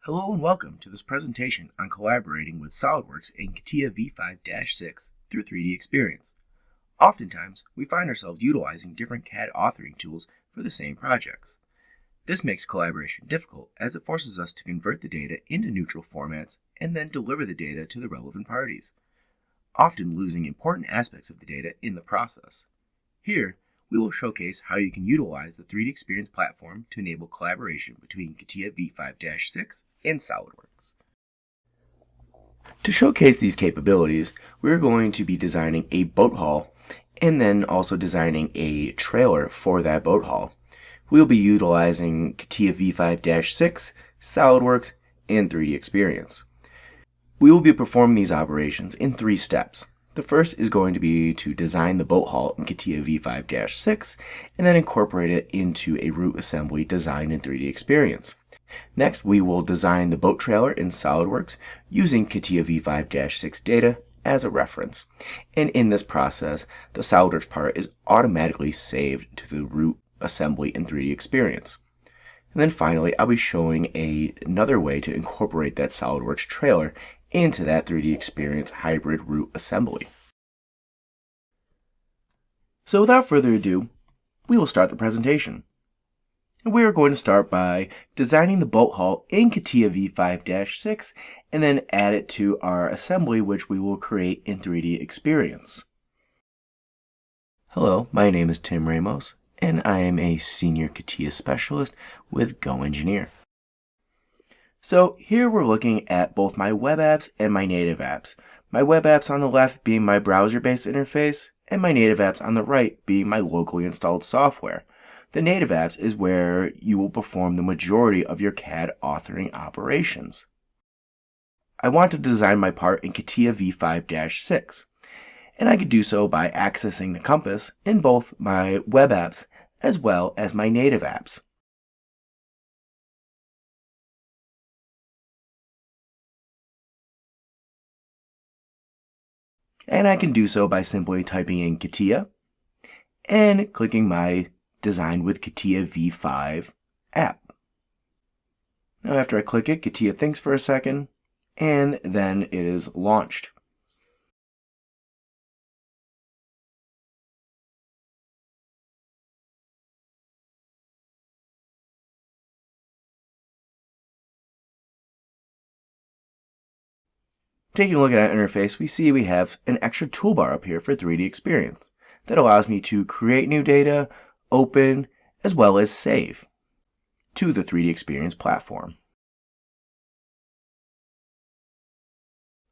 Hello and welcome to this presentation on collaborating with SOLIDWORKS and CATIA V5-6 through 3D Experience. Oftentimes, we find ourselves utilizing different CAD authoring tools for the same projects. This makes collaboration difficult as it forces us to convert the data into neutral formats and then deliver the data to the relevant parties, often losing important aspects of the data in the process. Here, we will showcase how you can utilize the 3D Experience platform to enable collaboration between CATIA V5-6 and SOLIDWORKS. To showcase these capabilities, we're going to be designing a boat hull and then also designing a trailer for that boat hull. We'll be utilizing CATIA V5-6, SOLIDWORKS, and 3D Experience. We will be performing these operations in 3 steps. The first is going to be to design the boat hull in CATIA V5-6 and then incorporate it into a root assembly designed in 3D Experience. Next, we will design the boat trailer in SOLIDWORKS using CATIA V5-6 data as a reference. And in this process, the SOLIDWORKS part is automatically saved to the root assembly in 3D Experience. And then finally, I'll be showing another way to incorporate that SOLIDWORKS trailer into that 3D Experience hybrid root assembly. So without further ado, we will start the presentation. And we are going to start by designing the boat hull in CATIA V5-6 and then add it to our assembly, which we will create in 3D Experience. Hello, my name is Tim Ramos, and I am a Senior CATIA Specialist with GoEngineer. So here we're looking at both my web apps and my native apps. My web apps on the left being my browser-based interface, and my native apps on the right being my locally installed software. The native apps is where you will perform the majority of your CAD authoring operations. I want to design my part in CATIA V5-6, and I could do so by accessing the compass in both my web apps as well as my native apps. And I can do so by simply typing in CATIA and clicking my Design with CATIA V5 app. Now after I click it, CATIA thinks for a second, and then it is launched. Taking a look at that interface, we see we have an extra toolbar up here for 3D Experience that allows me to create new data, open, as well as save to the 3D Experience platform.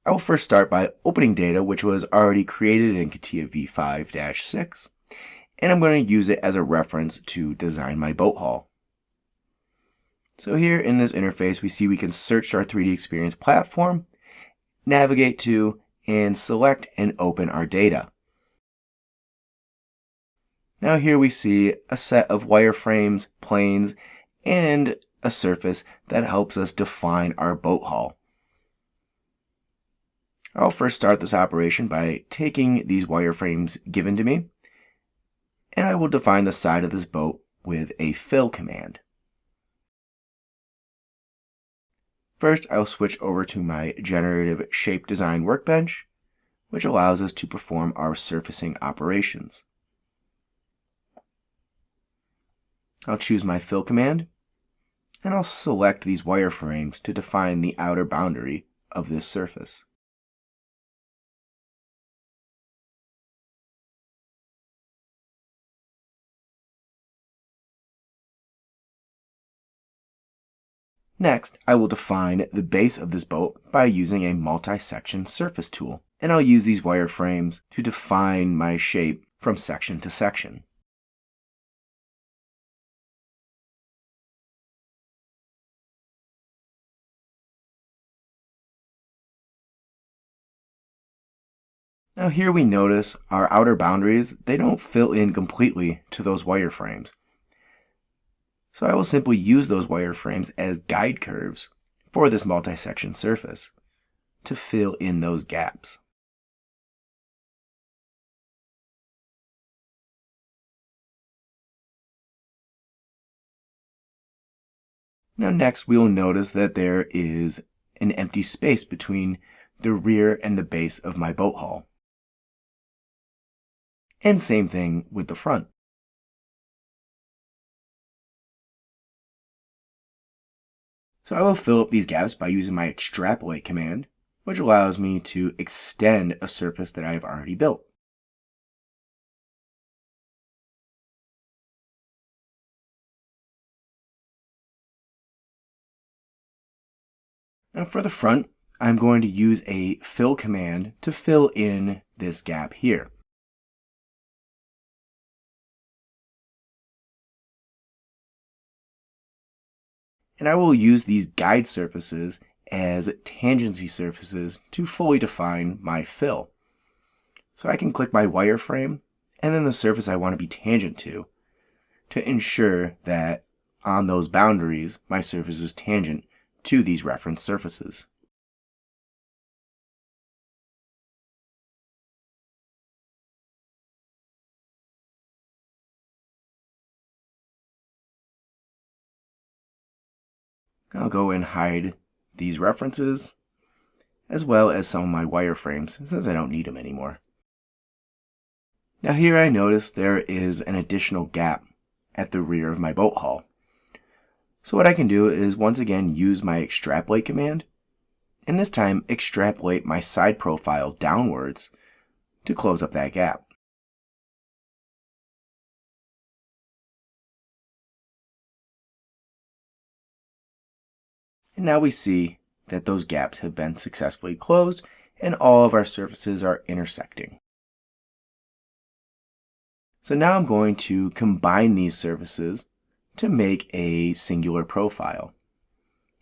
I will first start by opening data which was already created in CATIA V5-6, and I'm going to use it as a reference to design my boat hull. So here in this interface, we see we can search our 3D Experience platform, navigate to, and select and open our data. Now here we see a set of wireframes, planes, and a surface that helps us define our boat hull. I'll first start this operation by taking these wireframes given to me, and I will define the side of this boat with a fill command. First, I will switch over to my Generative Shape Design workbench, which allows us to perform our surfacing operations. I'll choose my fill command, and I'll select these wireframes to define the outer boundary of this surface. Next, I will define the base of this boat by using a multi-section surface tool, and I'll use these wireframes to define my shape from section to section. Now here we notice our outer boundaries, they don't fill in completely to those wireframes. So I will simply use those wireframes as guide curves for this multi-section surface to fill in those gaps. Now next we will notice that there is an empty space between the rear and the base of my boat hull. And same thing with the front. So I will fill up these gaps by using my Extrapolate command, which allows me to extend a surface that I have already built. Now for the front, I'm going to use a fill command to fill in this gap here. And I will use these guide surfaces as tangency surfaces to fully define my fill. So I can click my wireframe and then the surface I want to be tangent to ensure that on those boundaries my surface is tangent to these reference surfaces. I'll go and hide these references as well as some of my wireframes since I don't need them anymore. Now here I notice there is an additional gap at the rear of my boat hull. So what I can do is once again use my Extrapolate command, and this time extrapolate my side profile downwards to close up that gap. And now we see that those gaps have been successfully closed and all of our surfaces are intersecting. So now I'm going to combine these surfaces to make a singular profile.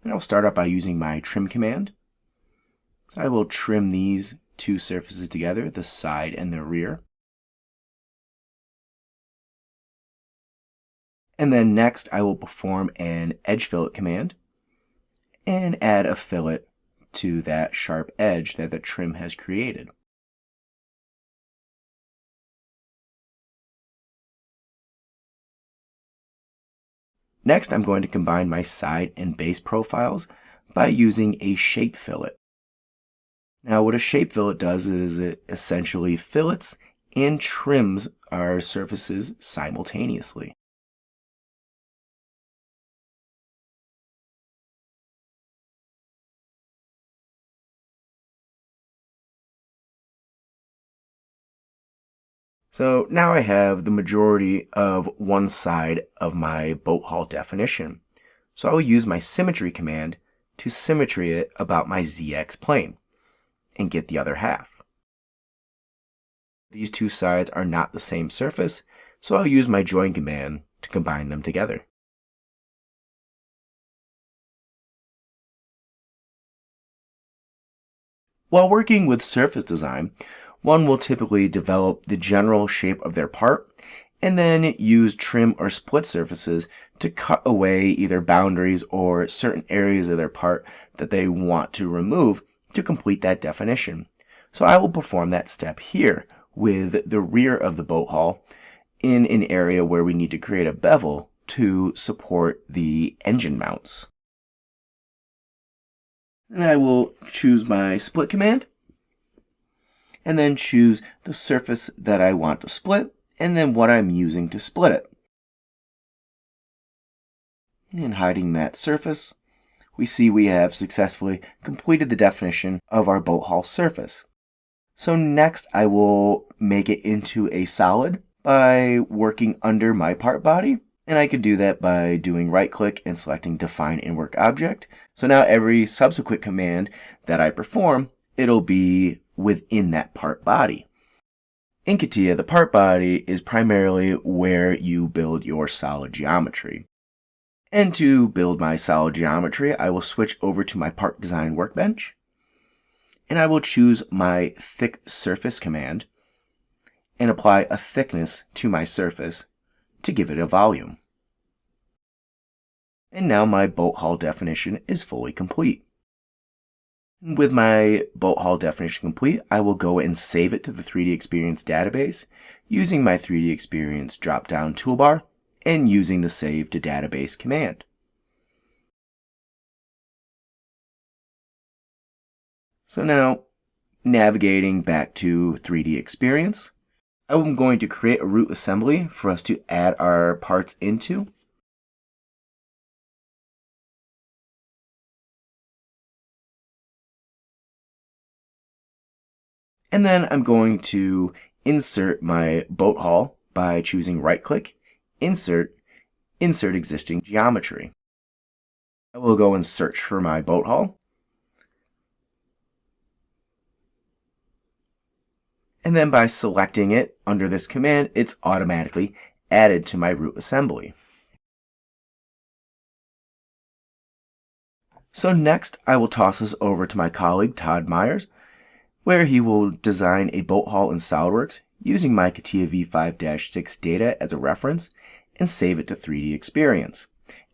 And I'll start out by using my trim command. I will trim these two surfaces together, the side and the rear. And then next I will perform an edge fillet command and add a fillet to that sharp edge that the trim has created. Next, I'm going to combine my side and base profiles by using a shape fillet. Now, what a shape fillet does is it essentially fillets and trims our surfaces simultaneously. So now I have the majority of one side of my boat hull definition. So I will use my symmetry command to symmetry it about my ZX plane and get the other half. These two sides are not the same surface, so I'll use my join command to combine them together. While working with surface design, one will typically develop the general shape of their part and then use trim or split surfaces to cut away either boundaries or certain areas of their part that they want to remove to complete that definition. So I will perform that step here with the rear of the boat hull in an area where we need to create a bevel to support the engine mounts. And I will choose my split command and then choose the surface that I want to split and then what I'm using to split it. And hiding that surface, we see we have successfully completed the definition of our boat hull surface. So next I will make it into a solid by working under my part body. And I could do that by doing right click and selecting define in work object. So now every subsequent command that I perform, it'll be within that part body. In CATIA, the part body is primarily where you build your solid geometry. And to build my solid geometry, I will switch over to my part design workbench. And I will choose my thick surface command and apply a thickness to my surface to give it a volume. And now my boat hull definition is fully complete. With my boat hull definition complete, I will go and save it to the 3D Experience database using my 3D Experience drop-down toolbar and using the Save to Database command. So now, navigating back to 3D Experience, I'm going to create a root assembly for us to add our parts into. And then I'm going to insert my boat hull by choosing right-click, Insert, Insert Existing Geometry. I will go and search for my boat hull. And then by selecting it under this command, it's automatically added to my root assembly. So next, I will toss this over to my colleague, Todd Myers, where he will design a boat hull in SOLIDWORKS using my CATIA V5-6 data as a reference and save it to 3D Experience.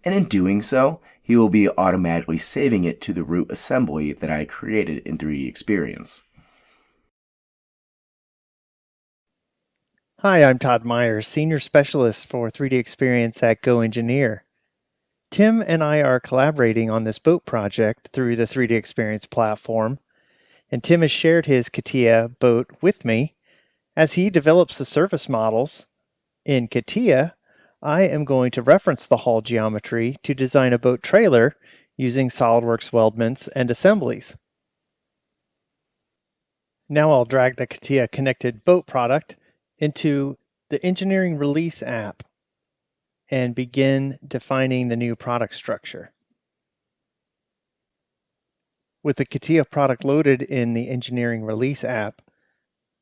And in doing so, he will be automatically saving it to the root assembly that I created in 3D Experience. Hi, I'm Todd Myers, Senior Specialist for 3D Experience at GoEngineer. Tim and I are collaborating on this boat project through the 3D Experience platform, and Tim has shared his CATIA boat with me. As he develops the surface models in CATIA, I am going to reference the hull geometry to design a boat trailer using SOLIDWORKS weldments and assemblies. Now I'll drag the CATIA connected boat product into the engineering release app and begin defining the new product structure. With the CATIA product loaded in the engineering release app,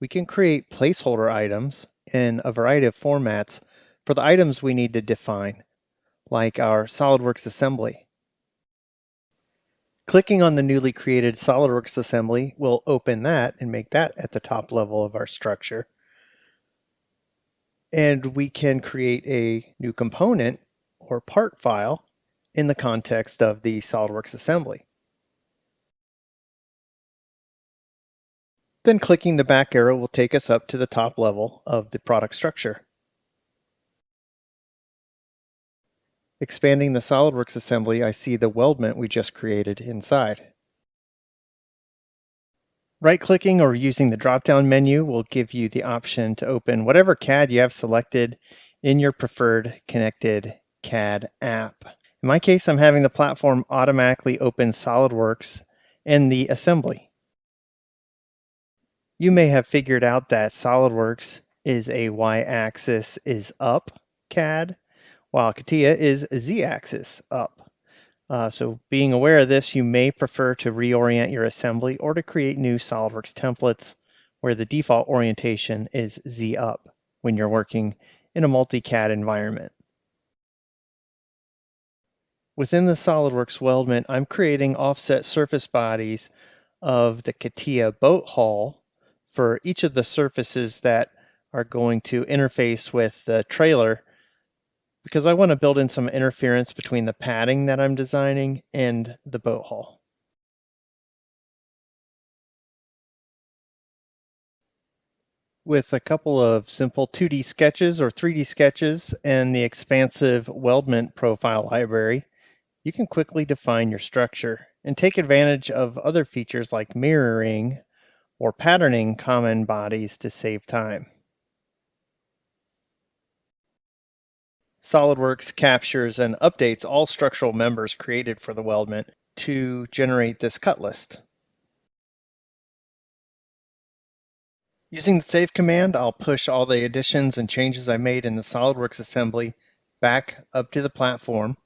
we can create placeholder items in a variety of formats for the items we need to define, like our SOLIDWORKS assembly. Clicking on the newly created SOLIDWORKS assembly will open that and make that at the top level of our structure. And we can create a new component or part file in the context of the SOLIDWORKS assembly. Then clicking the back arrow will take us up to the top level of the product structure. Expanding the SOLIDWORKS assembly, I see the weldment we just created inside. Right-clicking or using the drop-down menu will give you the option to open whatever CAD you have selected in your preferred connected CAD app. In my case, I'm having the platform automatically open SOLIDWORKS and the assembly. You may have figured out that SOLIDWORKS is a y-axis is up CAD, while CATIA is z-axis up. So being aware of this, you may prefer to reorient your assembly or to create new SOLIDWORKS templates where the default orientation is Z up when you're working in a multi-CAD environment. Within the SOLIDWORKS weldment, I'm creating offset surface bodies of the CATIA boat hull for each of the surfaces that are going to interface with the trailer, because I want to build in some interference between the padding that I'm designing and the boat hull. With a couple of simple 2D sketches or 3D sketches and the expansive weldment profile library, you can quickly define your structure and take advantage of other features like mirroring or patterning common bodies to save time. SOLIDWORKS captures and updates all structural members created for the weldment to generate this cut list. Using the save command, I'll push all the additions and changes I made in the SOLIDWORKS assembly back up to the platform.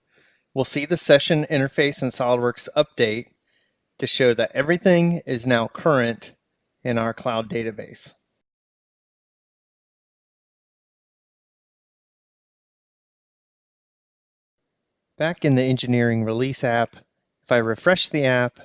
We'll see the session interface in SOLIDWORKS update to show that everything is now current in our cloud database. Back in the engineering release app, if I refresh the app,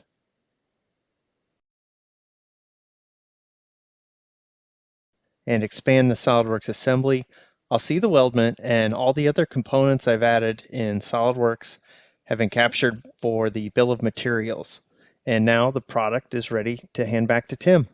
and expand the SOLIDWORKS assembly, I'll see the weldment and all the other components I've added in SOLIDWORKS have been captured for the bill of materials. And now the product is ready to hand back to Tim.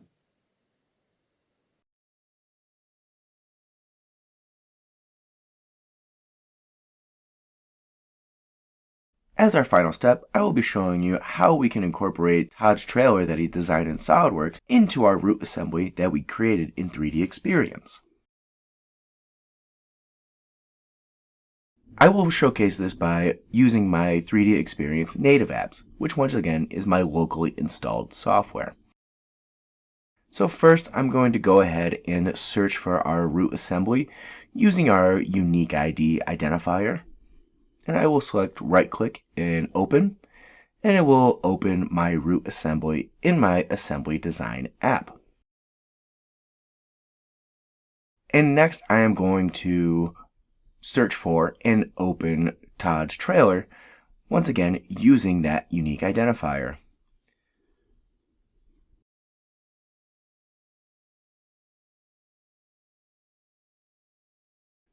As our final step, I will be showing you how we can incorporate Todd's trailer that he designed in SOLIDWORKS into our root assembly that we created in 3D Experience. I will showcase this by using my 3D Experience native apps, which once again is my locally installed software. So first, I'm going to go ahead and search for our root assembly using our unique ID identifier. And I will select right-click and open, and it will open my root assembly in my Assembly Design app. And next, I am going to search for and open Todd's trailer, once again using that unique identifier.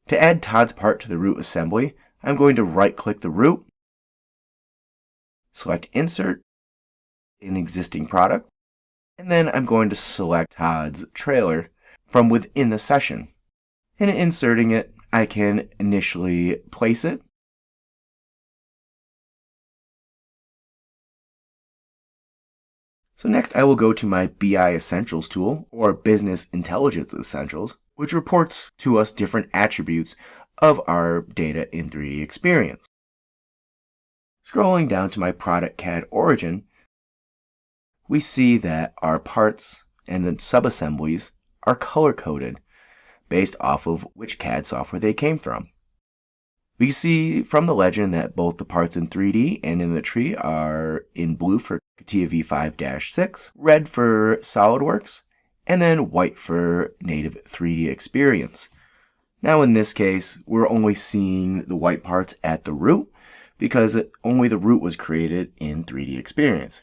To add Todd's part to the root assembly, I'm going to right-click the root, select Insert, an existing product, and then I'm going to select Todd's trailer from within the session. And in inserting it, I can initially place it. So next I will go to my BI Essentials tool, or Business Intelligence Essentials, which reports to us different attributes of our data in 3D Experience. Scrolling down to my Product CAD Origin, we see that our parts and the subassemblies are color-coded based off of which CAD software they came from. We see from the legend that both the parts in 3D and in the tree are in blue for CATIA V5-6, red for SOLIDWORKS, and then white for native 3D Experience. Now in this case, we're only seeing the white parts at the root because only the root was created in 3D Experience.